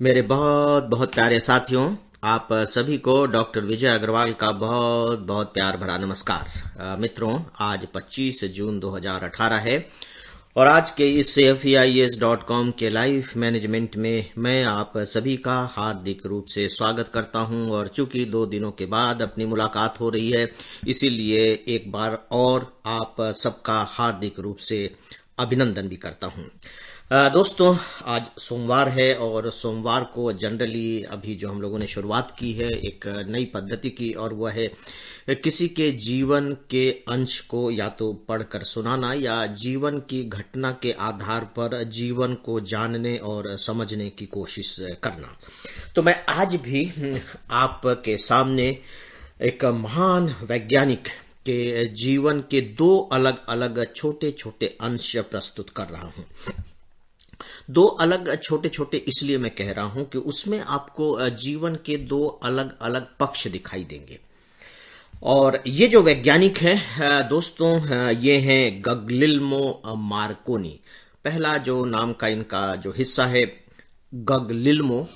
मेरे बहुत बहुत प्यारे साथियों, आप सभी को डॉक्टर विजय अग्रवाल का बहुत बहुत प्यार भरा नमस्कार। मित्रों, आज 25 जून 2018 है और आज के इस FEIS.com के लाइव मैनेजमेंट में मैं आप सभी का हार्दिक रूप से स्वागत करता हूं। और चूंकि 2 दिनों के बाद अपनी मुलाकात हो रही है, इसीलिए एक बार और आप सबका हार्दिक रूप से अभिनंदन भी करता हूं। दोस्तों, आज सोमवार है और सोमवार को जनरली अभी जो हम लोगों ने शुरुआत की है एक नई पद्धति की, और वह है किसी के जीवन के अंश को या तो पढ़कर सुनाना या जीवन की घटना के आधार पर जीवन को जानने और समझने की कोशिश करना। तो मैं आज भी आपके सामने एक महान वैज्ञानिक के जीवन के 2 अलग अलग छोटे छोटे अंश प्रस्तुत कर रहा हूं। 2 अलग छोटे छोटे इसलिए मैं कह रहा हूं कि उसमें आपको जीवन के 2 अलग अलग पक्ष दिखाई देंगे। और ये जो वैज्ञानिक है दोस्तों, ये हैं गगलिल्मो मार्कोनी। पहला जो नाम का इनका जो हिस्सा है गगलिल्मो,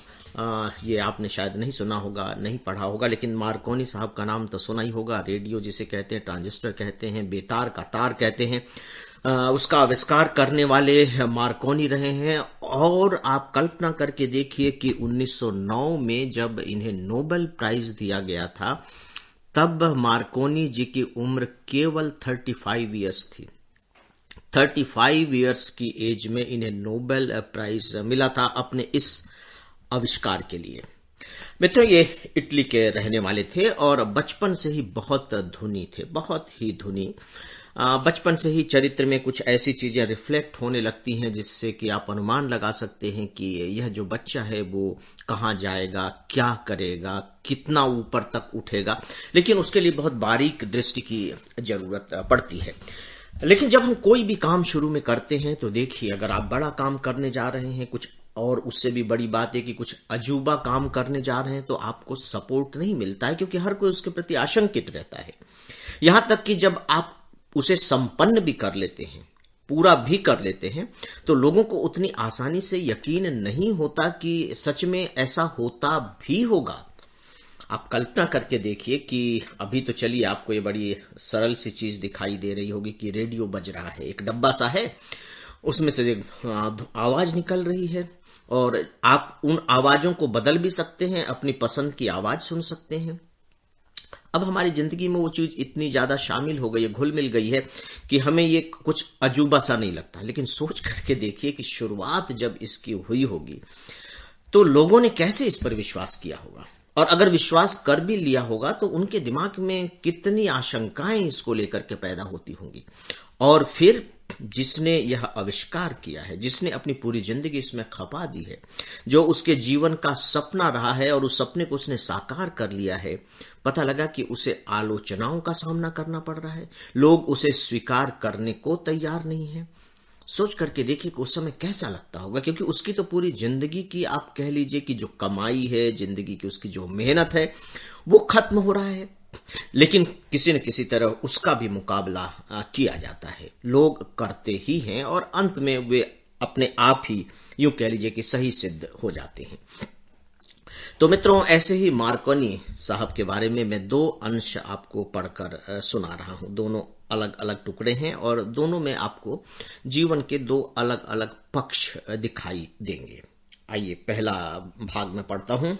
ये आपने शायद नहीं सुना होगा, नहीं पढ़ा होगा, लेकिन मार्कोनी साहब का नाम तो सुना ही होगा। रेडियो जिसे कहते हैं, ट्रांजिस्टर कहते हैं, बेतार का तार कहते हैं, उसका आविष्कार करने वाले मार्कोनी रहे हैं। और आप कल्पना करके देखिए कि 1909 में जब इन्हें नोबेल प्राइज दिया गया था, तब मार्कोनी जी की उम्र केवल 35 इयर्स थी। 35 इयर्स की एज में इन्हें नोबेल प्राइज मिला था अपने इस आविष्कार के लिए। मित्रों, ये इटली के रहने वाले थे और बचपन से ही बहुत धुनी थे, बहुत ही धुनी। बचपन से ही चरित्र में कुछ ऐसी चीजें रिफ्लेक्ट होने लगती हैं जिससे कि आप अनुमान लगा सकते हैं कि यह जो बच्चा है वो कहाँ जाएगा, क्या करेगा, कितना ऊपर तक उठेगा। लेकिन उसके लिए बहुत बारीक दृष्टि की जरूरत पड़ती है। लेकिन जब हम कोई भी काम शुरू में करते हैं तो देखिए, अगर आप बड़ा काम करने जा रहे हैं, कुछ और उससे भी बड़ी बात है कि कुछ अजूबा काम करने जा रहे हैं, तो आपको सपोर्ट नहीं मिलता है, क्योंकि हर कोई उसके प्रति आशंकित रहता है। यहां तक कि जब आप उसे संपन्न भी कर लेते हैं, पूरा भी कर लेते हैं, तो लोगों को उतनी आसानी से यकीन नहीं होता कि सच में ऐसा होता भी होगा। आप कल्पना करके देखिए कि अभी तो चलिए आपको ये बड़ी सरल सी चीज दिखाई दे रही होगी कि रेडियो बज रहा है, एक डब्बा सा है, उसमें से एक आवाज निकल रही है और आप उन आवाजों को बदल भी सकते हैं, अपनी पसंद की आवाज सुन सकते हैं। अब हमारी जिंदगी में वो चीज इतनी ज्यादा शामिल हो गई है, घुल मिल गई है कि हमें ये कुछ अजूबा सा नहीं लगता। लेकिन सोच करके देखिए कि शुरुआत जब इसकी हुई होगी तो लोगों ने कैसे इस पर विश्वास किया होगा, और अगर विश्वास कर भी लिया होगा तो उनके दिमाग में कितनी आशंकाएं इसको लेकर के पैदा होती होंगी। और फिर जिसने यह आविष्कार किया है, जिसने अपनी पूरी जिंदगी इसमें खपा दी है, जो उसके जीवन का सपना रहा है और उस सपने को उसने साकार कर लिया है, पता लगा कि उसे आलोचनाओं का सामना करना पड़ रहा है, लोग उसे स्वीकार करने को तैयार नहीं है। सोच करके देखिए कि उस समय कैसा लगता होगा, क्योंकि उसकी तो पूरी जिंदगी की आप कह लीजिए कि जो कमाई है, जिंदगी की उसकी जो मेहनत है, वो खत्म हो रहा है। लेकिन किसी न किसी तरह उसका भी मुकाबला किया जाता है, लोग करते ही हैं और अंत में वे अपने आप ही यूं कह लीजिए कि सही सिद्ध हो जाते हैं। तो मित्रों, ऐसे ही मार्कोनी साहब के बारे में मैं 2 अंश आपको पढ़कर सुना रहा हूं। दोनों अलग अलग टुकड़े हैं और दोनों में आपको जीवन के 2 अलग अलग पक्ष दिखाई देंगे। आइए पहला भाग में पढ़ता हूं।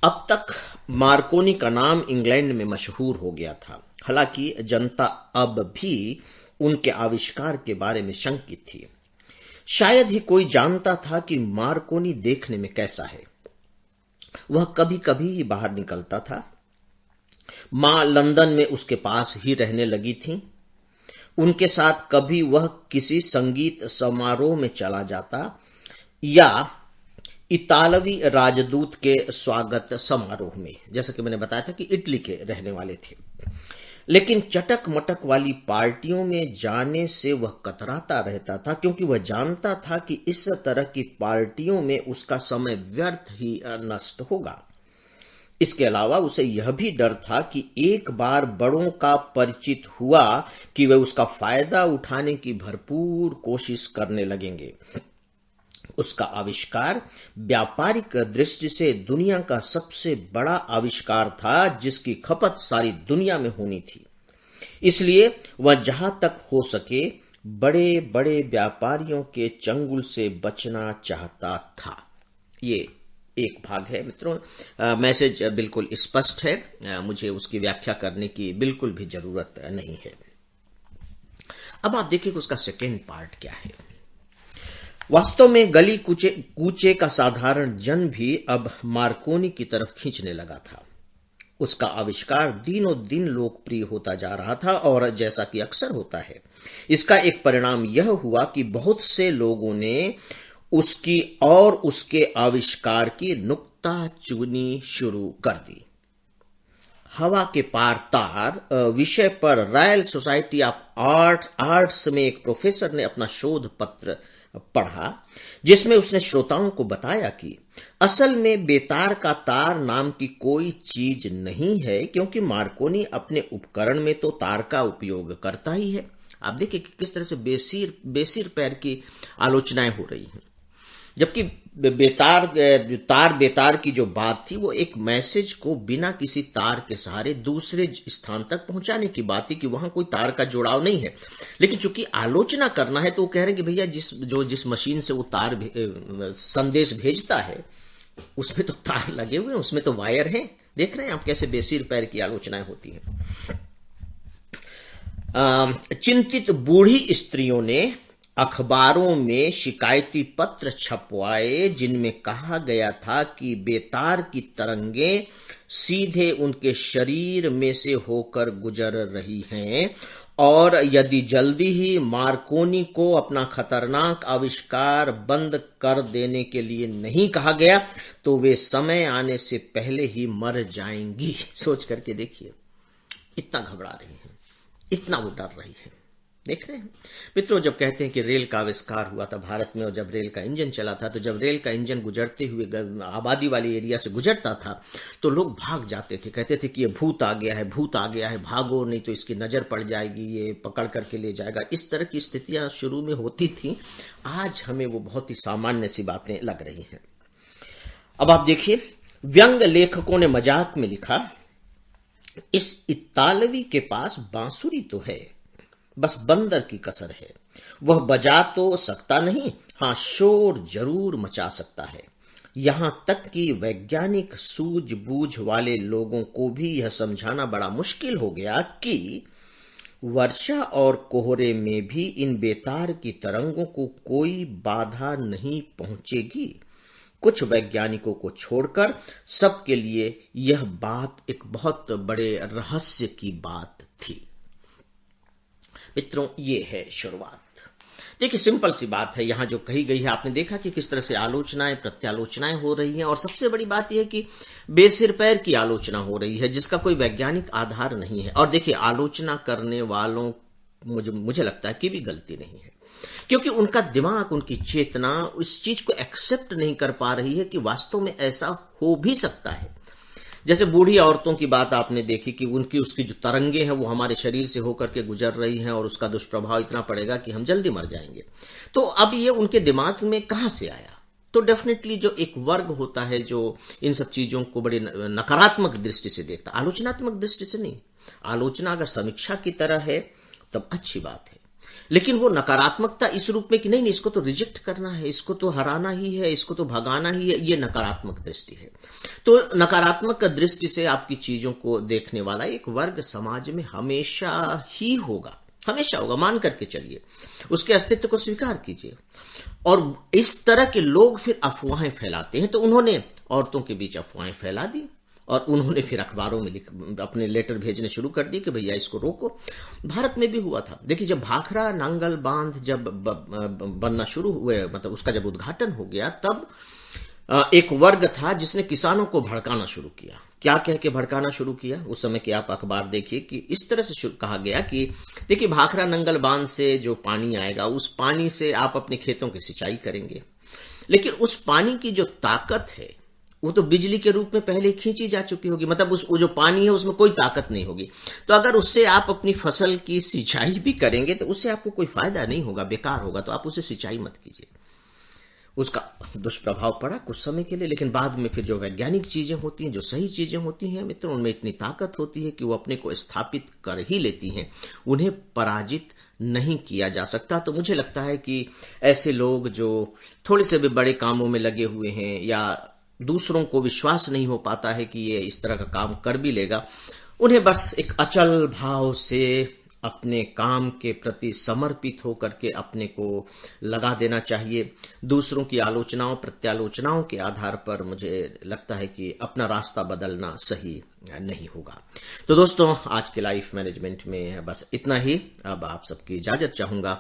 अब तक मार्कोनी का नाम इंग्लैंड में मशहूर हो गया था, हालांकि जनता अब भी उनके आविष्कार के बारे में शंकित थी। शायद ही कोई जानता था कि मार्कोनी देखने में कैसा है। वह कभी कभी ही बाहर निकलता था। मां लंदन में उसके पास ही रहने लगी थी। उनके साथ कभी वह किसी संगीत समारोह में चला जाता या इतालवी राजदूत के स्वागत समारोह में, जैसा कि मैंने बताया था कि इटली के रहने वाले थे। लेकिन चटक मटक वाली पार्टियों में जाने से वह कतराता रहता था, क्योंकि वह जानता था कि इस तरह की पार्टियों में उसका समय व्यर्थ ही नष्ट होगा। इसके अलावा उसे यह भी डर था कि एक बार बड़ों का परिचित हुआ कि वे उसका फायदा उठाने की भरपूर कोशिश करने लगेंगे। उसका आविष्कार व्यापारिक दृष्टि से दुनिया का सबसे बड़ा आविष्कार था, जिसकी खपत सारी दुनिया में होनी थी। इसलिए वह जहां तक हो सके बड़े बड़े व्यापारियों के चंगुल से बचना चाहता था। ये एक भाग है मित्रों। मैसेज बिल्कुल स्पष्ट है, मुझे उसकी व्याख्या करने की बिल्कुल भी जरूरत नहीं है। अब आप देखिए कि उसका सेकेंड पार्ट क्या है। वास्तव में गली कूचे का साधारण जन भी अब मार्कोनी की तरफ खींचने लगा था। उसका आविष्कार दिनों दिन लोकप्रिय होता जा रहा था और जैसा कि अक्सर होता है, इसका एक परिणाम यह हुआ कि बहुत से लोगों ने उसकी और उसके आविष्कार की नुक्ताचीनी शुरू कर दी। हवा के पार तार विषय पर रॉयल सोसाइटी ऑफ आर्ट्स में एक प्रोफेसर ने अपना शोध पत्र पढ़ा, जिसमें उसने श्रोताओं को बताया कि असल में बेतार का तार नाम की कोई चीज नहीं है, क्योंकि मार्कोनी अपने उपकरण में तो तार का उपयोग करता ही है। आप देखिए कि किस तरह से बेसिर पैर की आलोचनाएं हो रही हैं, जबकि बेतार की जो बात थी वो एक मैसेज को बिना किसी तार के सहारे दूसरे स्थान तक पहुंचाने की बात थी, कि वहां कोई तार का जुड़ाव नहीं है। लेकिन चूंकि आलोचना करना है तो वो कह रहे हैं कि भैया जिस मशीन से वो तार संदेश भेजता है उसमें तो तार लगे हुए हैं, उसमें तो वायर हैं। देख रहे हैं आप कैसे बेसिर पैर की आलोचनाएं होती हैं। चिंतित बूढ़ी स्त्रियों ने अखबारों में शिकायती पत्र छपवाए, जिनमें कहा गया था कि बेतार की तरंगें सीधे उनके शरीर में से होकर गुजर रही हैं, और यदि जल्दी ही मार्कोनी को अपना खतरनाक आविष्कार बंद कर देने के लिए नहीं कहा गया तो वे समय आने से पहले ही मर जाएंगी। सोच करके देखिए, इतना घबरा रही हैं, इतना वो डर रही है। देख रहे हैं मित्रों, जब कहते हैं कि रेल का आविष्कार हुआ था भारत में और जब रेल का इंजन चला था, तो जब रेल का इंजन गुजरते हुए आबादी वाली एरिया से गुजरता था तो लोग भाग जाते थे, कहते थे कि ये भूत आ गया है, भूत आ गया है, भागो नहीं तो इसकी नजर पड़ जाएगी, ये पकड़ करके ले जाएगा। इस तरह की स्थितियां शुरू में होती थी। आज हमें वो बहुत ही सामान्य सी बातें लग रही हैं। अब आप देखिए, व्यंग लेखकों ने मजाक में लिखा, इस इतालवी के पास बांसुरी तो है, बस बंदर की कसर है। वह बजा तो सकता नहीं, हां शोर जरूर मचा सकता है। यहां तक कि वैज्ञानिक सूझबूझ वाले लोगों को भी यह समझाना बड़ा मुश्किल हो गया कि वर्षा और कोहरे में भी इन बेतार की तरंगों को कोई बाधा नहीं पहुंचेगी। कुछ वैज्ञानिकों को छोड़कर सबके लिए यह बात एक बहुत बड़े रहस्य की बात थी। मित्रों, ये है शुरुआत। देखिए, सिंपल सी बात है यहां जो कही गई है। आपने देखा कि किस तरह से आलोचनाएं प्रत्यालोचनाएं हो रही हैं, और सबसे बड़ी बात यह है कि बेसिर पैर की आलोचना हो रही है जिसका कोई वैज्ञानिक आधार नहीं है। और देखिए, आलोचना करने वालों मुझे लगता है कि भी गलती नहीं है, क्योंकि उनका दिमाग, उनकी चेतना उस चीज को एक्सेप्ट नहीं कर पा रही है कि वास्तव में ऐसा हो भी सकता है। जैसे बूढ़ी औरतों की बात आपने देखी कि उसकी जो तरंगे हैं वो हमारे शरीर से होकर के गुजर रही हैं और उसका दुष्प्रभाव इतना पड़ेगा कि हम जल्दी मर जाएंगे। तो अब ये उनके दिमाग में कहां से आया? तो डेफिनेटली जो एक वर्ग होता है जो इन सब चीजों को बड़ी नकारात्मक दृष्टि से देखता, आलोचनात्मक दृष्टि से नहीं। आलोचना अगर समीक्षा की तरह है तब अच्छी बात है, लेकिन वो नकारात्मकता इस रूप में कि नहीं इसको तो रिजेक्ट करना है, इसको तो हराना ही है, इसको तो भगाना ही है, ये नकारात्मक दृष्टि है। तो नकारात्मक दृष्टि से आपकी चीजों को देखने वाला एक वर्ग समाज में हमेशा ही होगा, हमेशा होगा, मान करके चलिए, उसके अस्तित्व को स्वीकार कीजिए। और इस तरह के लोग फिर अफवाहें फैलाते हैं। तो उन्होंने औरतों के बीच अफवाहें फैला दी और उन्होंने फिर अखबारों में अपने लेटर भेजने शुरू कर दिए कि भैया इसको रोको। भारत में भी हुआ था। देखिए, जब भाखड़ा नांगल बांध जब बनना शुरू हुए, मतलब उसका जब उद्घाटन हो गया, तब एक वर्ग था जिसने किसानों को भड़काना शुरू किया। क्या कह के भड़काना शुरू किया? उस समय के आप अखबार देखिए कि इस तरह से कहा गया कि देखिए, भाखड़ा नंगल बांध से जो पानी आएगा उस पानी से आप अपने खेतों की सिंचाई करेंगे, लेकिन उस पानी की जो ताकत है वो तो बिजली के रूप में पहले खींची जा चुकी होगी, मतलब वो जो पानी है उसमें कोई ताकत नहीं होगी। तो अगर उससे आप अपनी फसल की सिंचाई भी करेंगे तो उससे आपको कोई फायदा नहीं होगा, बेकार होगा, तो आप उसे सिंचाई मत कीजिए। उसका दुष्प्रभाव पड़ा कुछ समय के लिए, लेकिन बाद में फिर जो वैज्ञानिक चीजें होती हैं, जो सही चीजें होती हैं मित्रों, उनमें इतनी ताकत होती है कि वो अपने को स्थापित कर ही लेती हैं, उन्हें पराजित नहीं किया जा सकता। तो मुझे लगता है कि ऐसे लोग जो थोड़े से भी बड़े कामों में लगे हुए हैं या दूसरों को विश्वास नहीं हो पाता है कि ये इस तरह का काम कर भी लेगा, उन्हें बस एक अचल भाव से अपने काम के प्रति समर्पित होकर के अपने को लगा देना चाहिए। दूसरों की आलोचनाओं प्रत्यालोचनाओं के आधार पर मुझे लगता है कि अपना रास्ता बदलना सही नहीं होगा। तो दोस्तों, आज के लाइफ मैनेजमेंट में बस इतना ही। अब आप सबकी इजाजत चाहूंगा।